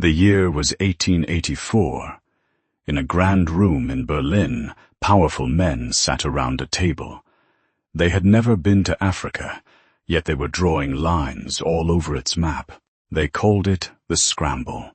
The year was 1884. In a grand room in Berlin, powerful men sat around a table. They had never been to Africa, yet they were drawing lines all over its map. They called it the Scramble.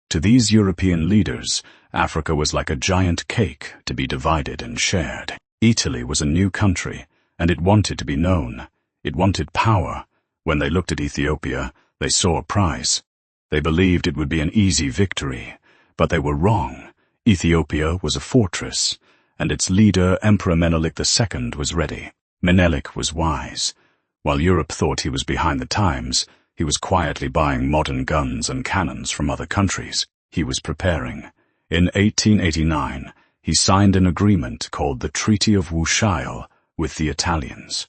To these European leaders, Africa was like a giant cake to be divided and shared. Italy was a new country, and it wanted to be known. It wanted power. When they looked at Ethiopia, they saw a prize. They believed it would be an easy victory, but they were wrong. Ethiopia was a fortress, and its leader, Emperor Menelik II, was ready. Menelik was wise. While Europe thought he was behind the times, he was quietly buying modern guns and cannons from other countries. He was preparing. In 1889, he signed an agreement called the Treaty of Wuchale with the Italians.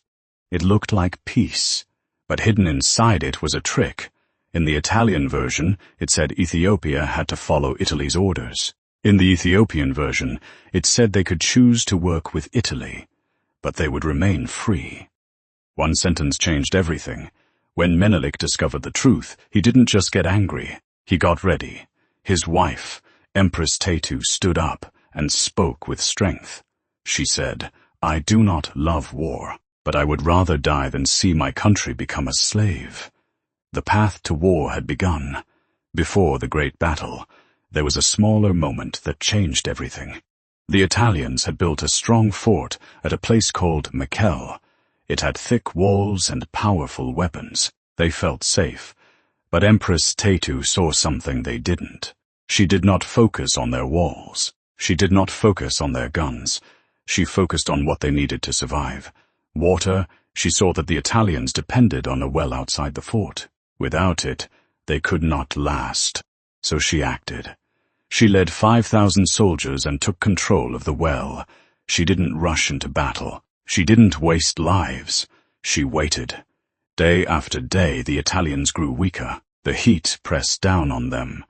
It looked like peace, but hidden inside it was a trick. In the Italian version, it said Ethiopia had to follow Italy's orders. In the Ethiopian version, it said they could choose to work with Italy, but they would remain free. One sentence changed everything. When Menelik discovered the truth, he didn't just get angry. He got ready. His wife, Empress Taytu, stood up and spoke with strength. She said, "I do not love war, but I would rather die than see my country become a slave." The path to war had begun. Before the great battle, there was a smaller moment that changed everything. The Italians had built a strong fort at a place called Menelik. It had thick walls and powerful weapons. They felt safe. But Empress Taytu saw something they didn't. She did not focus on their walls. She did not focus on their guns. She focused on what they needed to survive. Water. She saw that the Italians depended on a well outside the fort. Without it, they could not last. So she acted. She led 5,000 soldiers and took control of the well. She didn't rush into battle. She didn't waste lives. She waited. Day after day, the Italians grew weaker. The heat pressed down on them.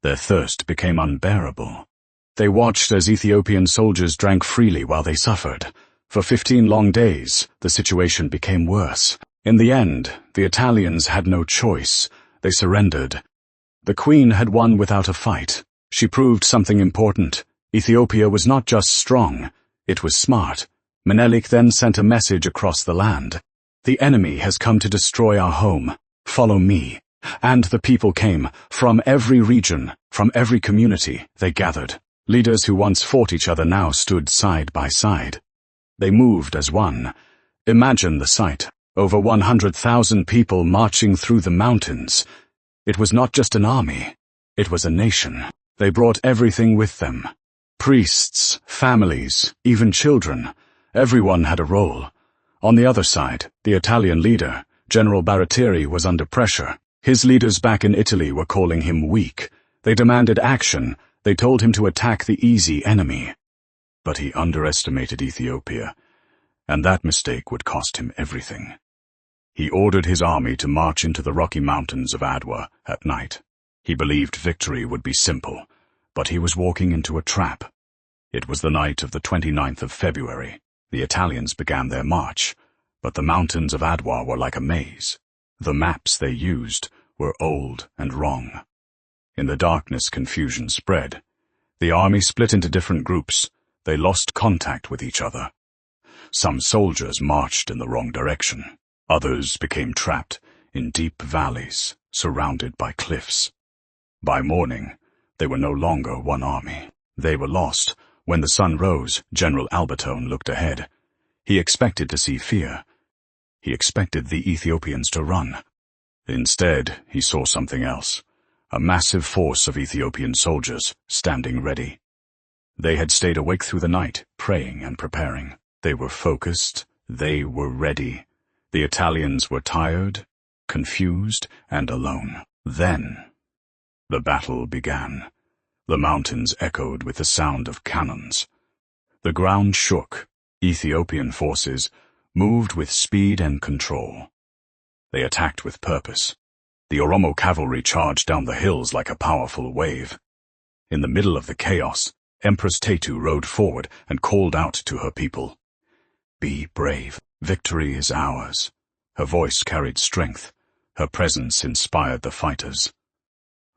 Their thirst became unbearable. They watched as Ethiopian soldiers drank freely while they suffered. For 15 long days, the situation became worse. In the end, the Italians had no choice. They surrendered. The Queen had won without a fight. She proved something important. Ethiopia was not just strong, it was smart. Menelik then sent a message across the land. "The enemy has come to destroy our home. Follow me." And the people came, from every region, from every community. They gathered. Leaders who once fought each other now stood side by side. They moved as one. Imagine the sight. Over 100,000 people marching through the mountains. It was not just an army. It was a nation. They brought everything with them. Priests, families, even children. Everyone had a role. On the other side, the Italian leader, General Baratieri, was under pressure. His leaders back in Italy were calling him weak. They demanded action. They told him to attack the easy enemy. But he underestimated Ethiopia, and that mistake would cost him everything. He ordered his army to march into the Rocky Mountains of Adwa at night. He believed victory would be simple, but he was walking into a trap. It was the night of the 29th of February. The Italians began their march, but the mountains of Adwa were like a maze. The maps they used were old and wrong. In the darkness, confusion spread. The army split into different groups. They lost contact with each other. Some soldiers marched in the wrong direction. Others became trapped in deep valleys, surrounded by cliffs. By morning, they were no longer one army. They were lost. When the sun rose, General Albertone looked ahead. He expected to see fear. He expected the Ethiopians to run. Instead, he saw something else. A massive force of Ethiopian soldiers, standing ready. They had stayed awake through the night, praying and preparing. They were focused. They were ready. The Italians were tired, confused, and alone. Then, the battle began. The mountains echoed with the sound of cannons. The ground shook. Ethiopian forces moved with speed and control. They attacked with purpose. The Oromo cavalry charged down the hills like a powerful wave. In the middle of the chaos, Empress Taytu rode forward and called out to her people. "Be brave. Victory is ours." Her voice carried strength. Her presence inspired the fighters.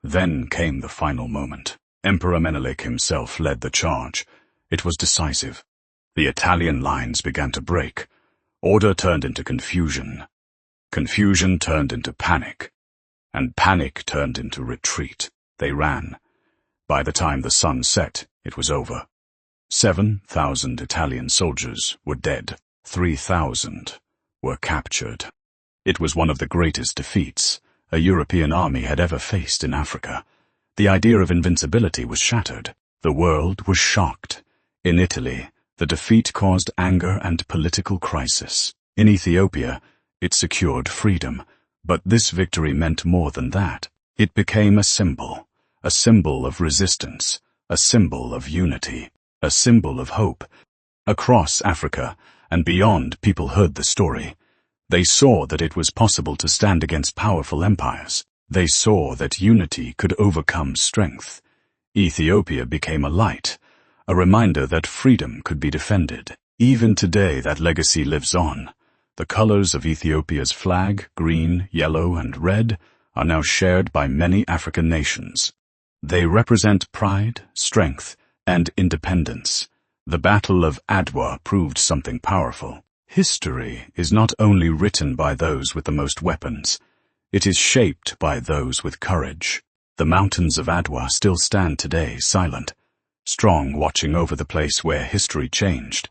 Then came the final moment. Emperor Menelik himself led the charge. It was decisive. The Italian lines began to break. Order turned into confusion. Confusion turned into panic. And panic turned into retreat. They ran. By the time the sun set, it was over. 7,000 Italian soldiers were dead. 3,000 were captured. It was one of the greatest defeats a European army had ever faced in Africa. The idea of invincibility was shattered. The world was shocked. In Italy, the defeat caused anger and political crisis. In Ethiopia, it secured freedom. But this victory meant more than that. It became a symbol of resistance, a symbol of unity, a symbol of hope. Across Africa and beyond, people heard the story. They saw that it was possible to stand against powerful empires. They saw that unity could overcome strength. Ethiopia became a light, a reminder that freedom could be defended. Even today, that legacy lives on. The colors of Ethiopia's flag, green, yellow, and red, are now shared by many African nations. They represent pride, strength, and independence. The Battle of Adwa proved something powerful. History is not only written by those with the most weapons, it is shaped by those with courage. The mountains of Adwa still stand today, silent, strong, watching over the place where history changed.